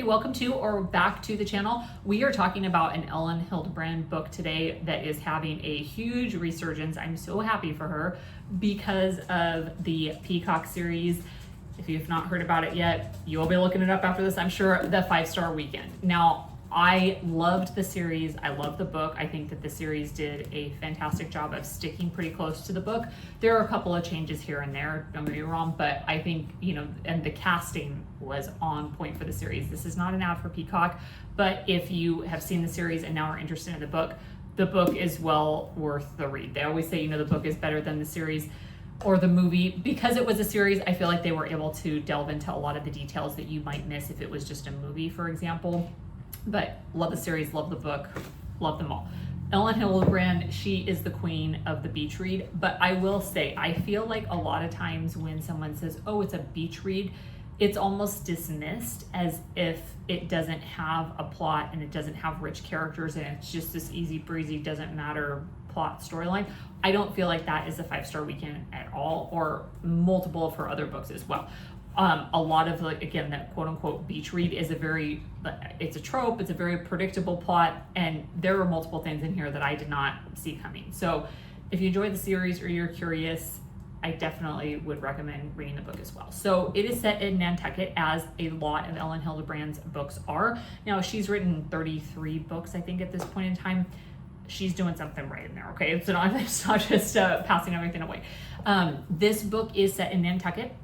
welcome to or back to the channel. We are talking about an Elin Hilderbrand book today that is having a huge resurgence. I'm so happy for her because of the Peacock series. If you've not heard about it yet, you will be looking it up after this, I'm sure, the 5-Star Weekend. Now, I loved the series. I love the book. I think that the series did a fantastic job of sticking pretty close to the book. There are a couple of changes here and there, don't get me wrong, but I think, and the casting was on point for the series. This is not an ad for Peacock, but if you have seen the series and now are interested in the book is well worth the read. They always say, the book is better than the series or the movie. Because it was a series, I feel like they were able to delve into a lot of the details that you might miss if it was just a movie, for example. But love the series, love the book, love them all. Elin Hilderbrand, she is the queen of the beach read. But I will say, I feel like a lot of times when someone says, oh, it's a beach read, it's almost dismissed as if it doesn't have a plot and it doesn't have rich characters and it's just this easy breezy, doesn't matter plot storyline. I don't feel like that is the 5-Star Weekend at all, or multiple of her other books as well. A lot of, again, that quote unquote beach read is it's a trope, it's a very predictable plot, and there are multiple things in here that I did not see coming. So if you enjoyed the series or you're curious, I definitely would recommend reading the book as well. So it is set in Nantucket, as a lot of Elin Hilderbrand's books are. Now, she's written 33 books, I think, at this point in time. She's doing something right in there, okay? It's not just passing everything away. This book is set in Nantucket.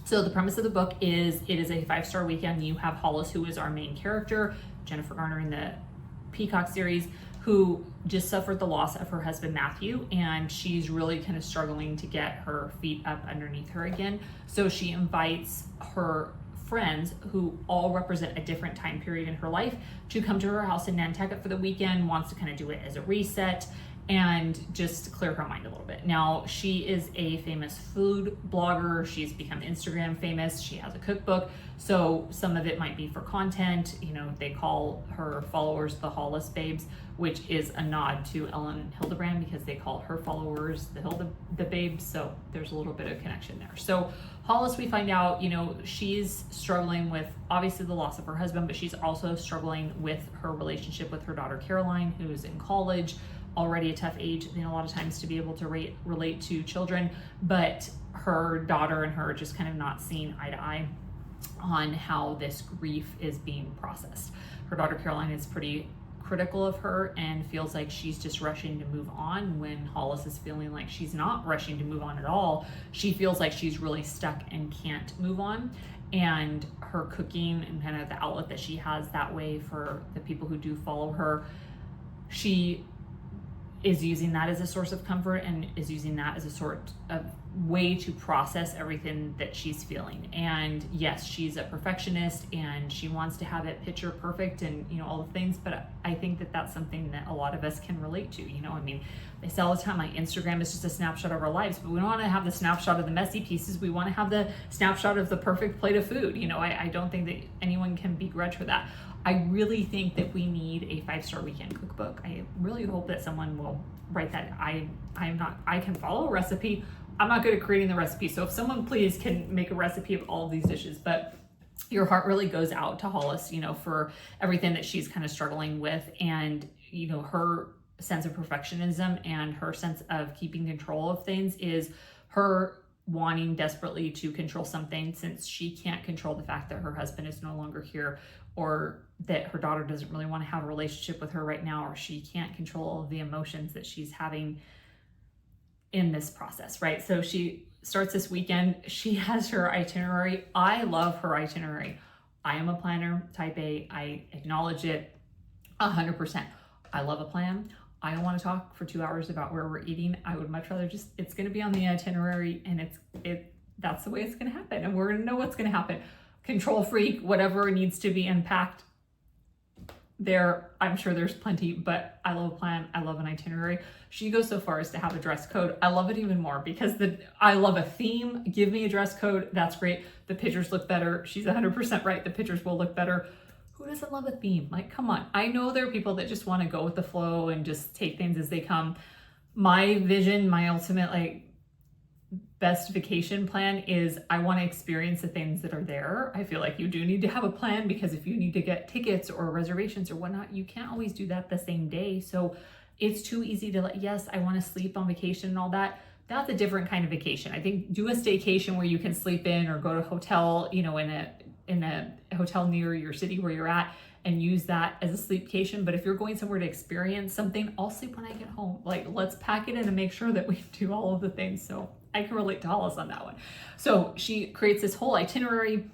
So the premise of the book is it is a 5-Star Weekend. You have Hollis, who is our main character, Jennifer Garner in the Peacock series, who just suffered the loss of her husband, Matthew, and she's really kind of struggling to get her feet up underneath her again. So she invites her friends, who all represent a different time period in her life, to come to her house in Nantucket for the weekend, wants to kind of do it as a reset and just clear her mind a little bit. Now, she is a famous food blogger. She's become Instagram famous. She has a cookbook. So some of it might be for content. They call her followers the Hollis babes, which is a nod to Elin Hilderbrand because they call her followers the babes. So there's a little bit of connection there. So Hollis, we find out, she's struggling with obviously the loss of her husband, but she's also struggling with her relationship with her daughter, Caroline, who's in college, already a tough age, a lot of times to be able to relate to children, but her daughter and her just kind of not seeing eye to eye on how this grief is being processed. Her daughter Caroline is pretty critical of her and feels like she's just rushing to move on, when Hollis is feeling like she's not rushing to move on at all. She feels like she's really stuck and can't move on. And her cooking and kind of the outlet that she has that way for the people who do follow her, she is using that as a source of comfort and is using that as a sort of way to process everything that she's feeling. And yes, she's a perfectionist and she wants to have it picture perfect and all the things, but I think that that's something that a lot of us can relate to. They say all the time, like, Instagram is just a snapshot of our lives, but we don't want to have the snapshot of the messy pieces. We want to have the snapshot of the perfect plate of food. I don't think that anyone can begrudge for that. I really think that we need a 5-Star Weekend cookbook. I really hope that someone will write that. I can follow a recipe. I'm not good at creating the recipe. So if someone please can make a recipe of all of these dishes, but your heart really goes out to Hollis, for everything that she's kind of struggling with, and, her sense of perfectionism and her sense of keeping control of things is her wanting desperately to control something, since she can't control the fact that her husband is no longer here, or that her daughter doesn't really want to have a relationship with her right now, or she can't control all of the emotions that she's having in this process, right? So she starts this weekend. She has her itinerary. I love her itinerary. I am a planner, type A. I acknowledge it 100%. I love a plan. I don't want to talk for 2 hours about where we're eating. I would much rather it's going to be on the itinerary, and that's the way it's going to happen. And we're going to know what's going to happen. Control freak, whatever needs to be unpacked there, I'm sure there's plenty, but I love a plan. I love an itinerary. She goes so far as to have a dress code. I love it even more because I love a theme. Give me a dress code. That's great. The pictures look better. She's 100% right. The pictures will look better. Who doesn't love a theme? Like, come on. I know there are people that just want to go with the flow and just take things as they come. My vision, my ultimate, best vacation plan is I want to experience the things that are there. I feel like you do need to have a plan, because if you need to get tickets or reservations or whatnot, you can't always do that the same day. So it's too easy to yes, I want to sleep on vacation and all that. That's a different kind of vacation. I think do a staycation where you can sleep in or go to a hotel, in a hotel near your city where you're at, and use that as a sleepcation. But if you're going somewhere to experience something, I'll sleep when I get home. Let's pack it in and make sure that we do all of the things. So I can relate to Hollis on that one. So she creates this whole itinerary.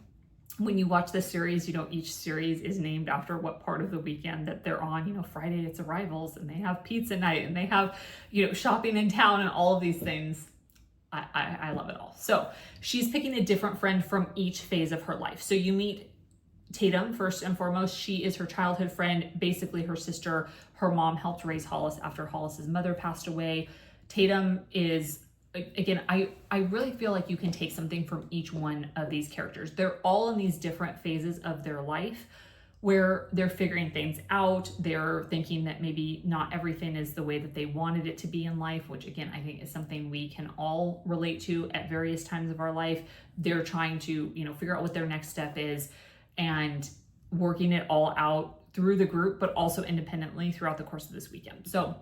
When you watch this series, each series is named after what part of the weekend that they're on. Friday it's arrivals, and they have pizza night, and they have, shopping in town, and all of these things. I love it all. So she's picking a different friend from each phase of her life. So you meet Tatum first and foremost. She is her childhood friend, basically her sister. Her mom helped raise Hollis after Hollis's mother passed away. Tatum is, again, I really feel like you can take something from each one of these characters. They're all in these different phases of their life where they're figuring things out. They're thinking that maybe not everything is the way that they wanted it to be in life, which again, I think is something we can all relate to at various times of our life. They're trying to, figure out what their next step is and working it all out through the group, but also independently throughout the course of this weekend. So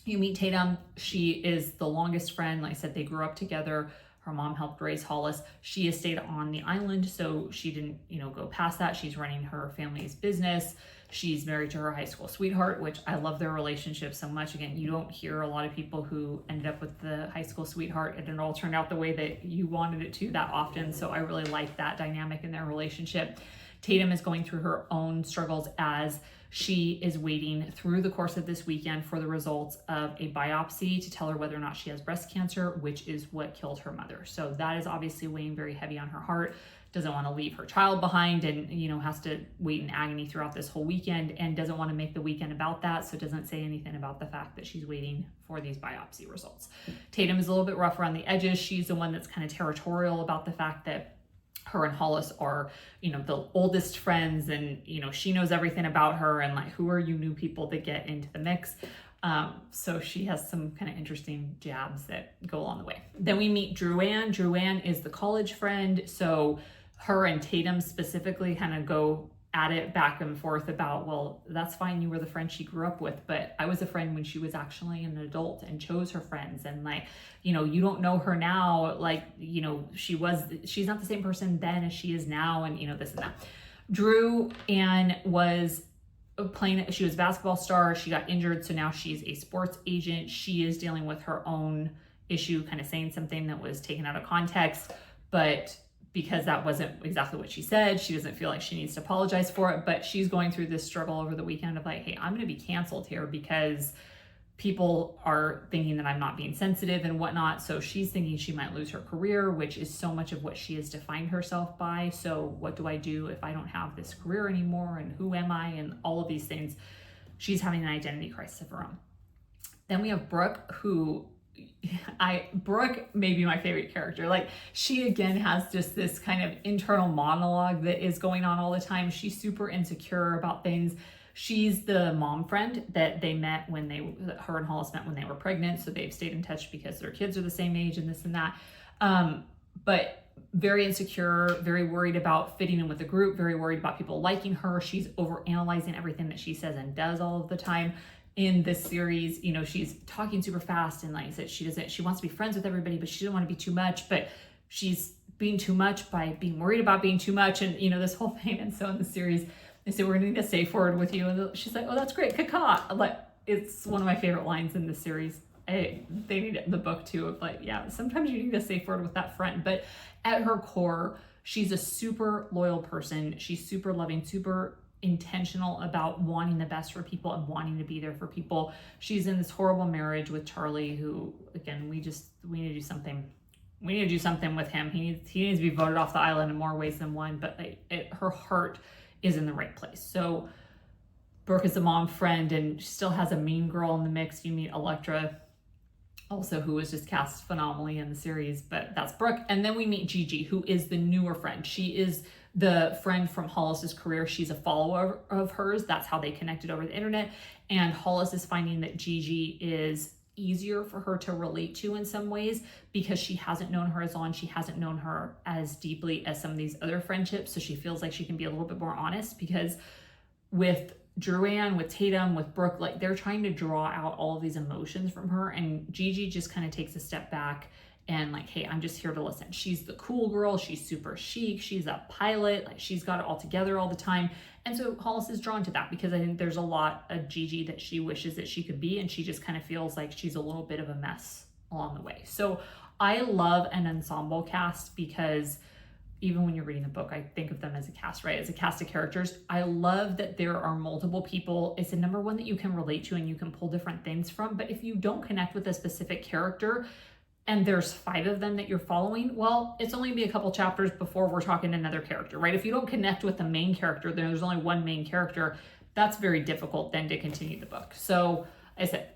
you meet Tatum. She is the longest friend. Like I said, they grew up together. Her mom helped raise Hollis. She has stayed on the island, so she didn't, go past that. She's running her family's business. She's married to her high school sweetheart, which I love their relationship so much. Again, you don't hear a lot of people who ended up with the high school sweetheart and it all turned out the way that you wanted it to that often. So I really like that dynamic in their relationship. Tatum is going through her own struggles as she is waiting through the course of this weekend for the results of a biopsy to tell her whether or not she has breast cancer, which is what killed her mother. So that is obviously weighing very heavy on her heart. Doesn't want to leave her child behind, and has to wait in agony throughout this whole weekend, and doesn't want to make the weekend about that. So doesn't say anything about the fact that she's waiting for these biopsy results. Tatum is a little bit rough around the edges. She's the one that's kind of territorial about the fact that her and Hollis are, the oldest friends, and, she knows everything about her, and who are you new people that get into the mix? So she has some kind of interesting jabs that go along the way. Then we meet Dru-Ann. Dru-Ann is the college friend. So her and Tatum specifically kind of go at it back and forth about, well, that's fine, you were the friend she grew up with, but I was a friend when she was actually an adult and chose her friends, and you don't know her now, she's not the same person then as she is now, and this and that. Dru-Ann was she was a basketball star. She got injured, so now she's a sports agent. She is dealing with her own issue, kind of saying something that was taken out of context, but because that wasn't exactly what she said, she doesn't feel like she needs to apologize for it. But she's going through this struggle over the weekend of hey, I'm going to be canceled here because people are thinking that I'm not being sensitive and whatnot. So she's thinking she might lose her career, which is so much of what she has defined herself by. So what do I do if I don't have this career anymore? And who am I? And all of these things. She's having an identity crisis of her own. Then we have Brooke, who Brooke may be my favorite character. She again has just this kind of internal monologue that is going on all the time. She's super insecure about things. She's the mom friend that they met her and Hollis met when they were pregnant. So they've stayed in touch because their kids are the same age and this and that. But very insecure, very worried about fitting in with the group, very worried about people liking her. She's overanalyzing everything that she says and does all of the time. In this series, she's talking super fast, and like I said, she wants to be friends with everybody, but she doesn't want to be too much, but she's being too much by being worried about being too much, and this whole thing. And so in the series, they say, we're gonna need a safe word with you, and she's like, oh, that's great, caca. It's one of my favorite lines in the series. They need it in the book too, of sometimes you need a safe word with that friend. But at her core, she's a super loyal person. She's super loving, super intentional about wanting the best for people and wanting to be there for people. She's in this horrible marriage with Charlie, who again, we need to do something. We need to do something with him. He needs to be voted off the island in more ways than one, but her heart is in the right place. So Brooke is a mom friend, and she still has a mean girl in the mix. You meet Electra, also, who was just cast phenomenally in the series, but that's Brooke. And then we meet Gigi, who is the newer friend. She is the friend from Hollis's career. She's a follower of hers. That's how they connected over the internet. And Hollis is finding that Gigi is easier for her to relate to in some ways because she hasn't known her as long, she hasn't known her as deeply as some of these other friendships. So she feels like she can be a little bit more honest, because with Dru-Ann, with Tatum, with Brooke, like they're trying to draw out all of these emotions from her, and Gigi just kind of takes a step back and like, hey, I'm just here to listen. She's the cool girl, she's super chic, she's a pilot, like she's got it all together all the time. And so Hollis is drawn to that because I think there's a lot of Gigi that she wishes that she could be, and she just kind of feels like she's a little bit of a mess along the way. So I love an ensemble cast because even when you're reading the book, I think of them as a cast, right? As a cast of characters. I love that there are multiple people. It's a number one that you can relate to and you can pull different things from. But if you don't connect with a specific character, and there's 5 of them that you're following, well, it's only be a couple chapters before we're talking another character, right? If you don't connect with the main character, then there's only one main character, that's very difficult then to continue the book. So I said,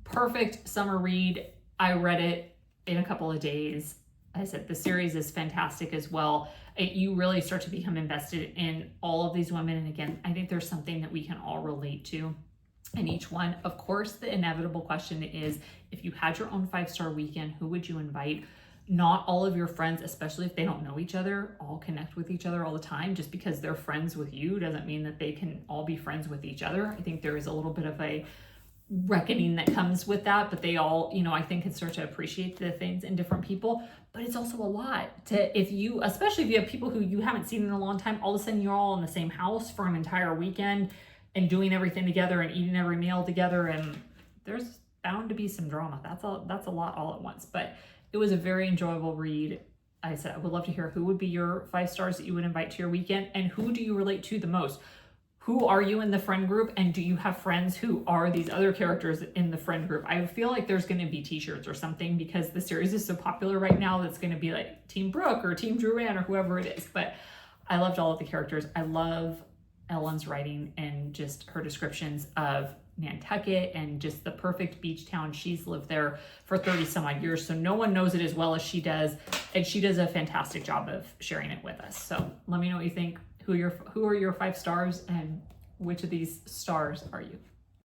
perfect summer read. I read it in a couple of days. I said, the series is fantastic as well. You really start to become invested in all of these women. And again, I think there's something that we can all relate to in each one. Of course, the inevitable question is, if you had your own 5-star weekend, who would you invite? Not all of your friends, especially if they don't know each other, all connect with each other all the time. Just because they're friends with you doesn't mean that they can all be friends with each other. I think there is a little bit of a reckoning that comes with that, but they all, I think can start to appreciate the things in different people. But it's also a lot to, especially if you have people who you haven't seen in a long time, all of a sudden you're all in the same house for an entire weekend and doing everything together and eating every meal together, and there's bound to be some drama. That's a lot all at once, but it was a very enjoyable read. I said, I would love to hear who would be your 5 stars that you would invite to your weekend, and who do you relate to the most? Who are you in the friend group, and do you have friends who are these other characters in the friend group? I feel like there's going to be t-shirts or something because the series is so popular right now that's going to be like Team Brooke or Team Dru-Ann or whoever it is. But I loved all of the characters. I love Ellen's writing and just her descriptions of Nantucket and just the perfect beach town. She's lived there for 30 some odd years, so no one knows it as well as she does, and she does a fantastic job of sharing it with us. So let me know what you think. Who are your 5 stars, and which of these stars are you?